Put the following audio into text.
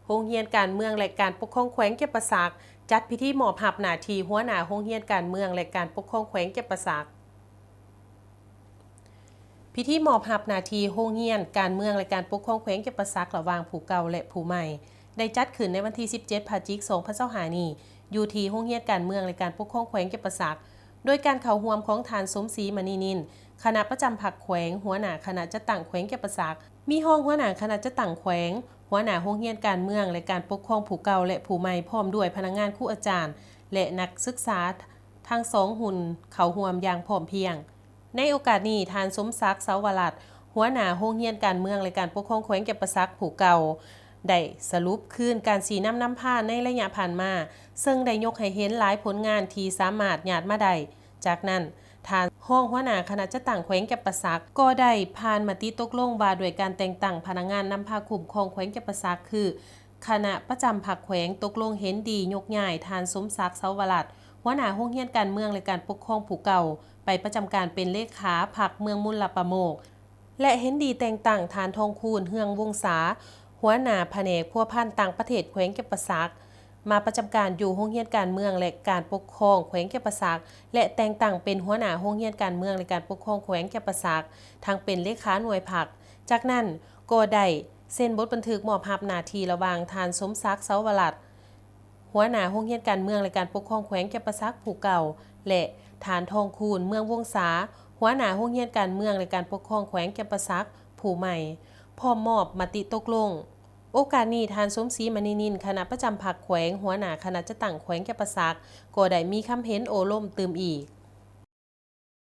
โรงเรียนการเมืองและการปกครองแขวงเก็บปะสักจัดพิธีมอบหับหน้าที่หัวหน้าโรงเรียนการเมืองและการปกครองแขวงเก็บปะสักพิธีมอบหับหน้าที่โรงเรียนการเมืองและการปกครองแขวงเก็บปะสักระหว่างผู้เก่าและผู้ใหม่ได้จัดขึ้นในวันที่17 พฤศจิกายน 2025 นี้อยู่ที่โรงเรียนการเมืองและการปกครองแขวงเก็บปะสักโดยการเข้าร่วมของทานสมศรีมณีนินคณะประจำพรรคแขวงหัวหน้าคณะจัดตั้งแขวงเก็บปะสักมีห้องหัวหน้าคณะจัดตั้งแขวงหัวหน้าโรงเรียนการเมืองและการปกครองผู้เก่าและผู้ใหม่พร้อมด้วยพนักงานครูอาจารย์และนักศึกษาทั้งสองหุ่นเข้าร่วมอย่างพร้อมเพรียงในโอกาสนี้ทานสมศักดิ์เสาวรัตน์หัวหน้าโรงเรียนการเมืองและการปกครองแขวงเก็บปะสักผู้เก่าได้สรุปคืนการสีน้ำผ้าในระยะผ่านมาซึ่งได้ยกให้เห็นหลายผลงานที่สามารถหยาดมาได้จากนั้นทานห้องหัวหน้าคณะจัดตั้งแขวงเก็บปะสักก็ได้ผ่านมติตกลงว่าด้วยการแต่งตั้งพนักงานนำพาคุ้มครองแขวงเก็บปะสักคือคณะประจำพรรคแขวงตกลงเห็นดียกย้ายทานสมศักดิ์เสาวรัตน์หัวหน้าโรงเรียนการเมืองและการปกครองผู้เก่าไปประจำการเป็นเลขาพรรคเมืองมุลประโมกและเห็นดีแต่งตั้งทานทองคูณเฮืองวงศาหัวหน้าแผนกพัวพันต่างประเทศแขวงเก็บปะสักมาประจำการอยู่โรงเรียนการเมืองและการปกครองแขวงเก็บปะสักและแต่งตั้งเป็นหัวหน้าโรงเรียนการเมืองและการปกครองแขวงเก็บปะสักทั้งเป็นเลขาหน่วยพรรคจากนั้นก็ได้เซ็นบทบันทึกมอบหับหน้าที่ระหว่างทานสมศักดิ์เสาวรัตน์หัวหน้าโรงเรียนการเมืองและการปกครองแขวงเก็บปะสักผู้เก่าและฐานทองคูณเมืองวงศาหัวหน้าโรงเรียนการเมืองและการปกครองแขวงเก็บปะสักผู้ใหม่พร้อมมอบมติตกลงโอกาสนี้ทานสมศรีมณีนินคณะประจำพรรคแขวงหัวหน้าคณะจัดตั้งแขวงเก็บปะสักก็ได้มีคำเห็นโอล่มตืมอีก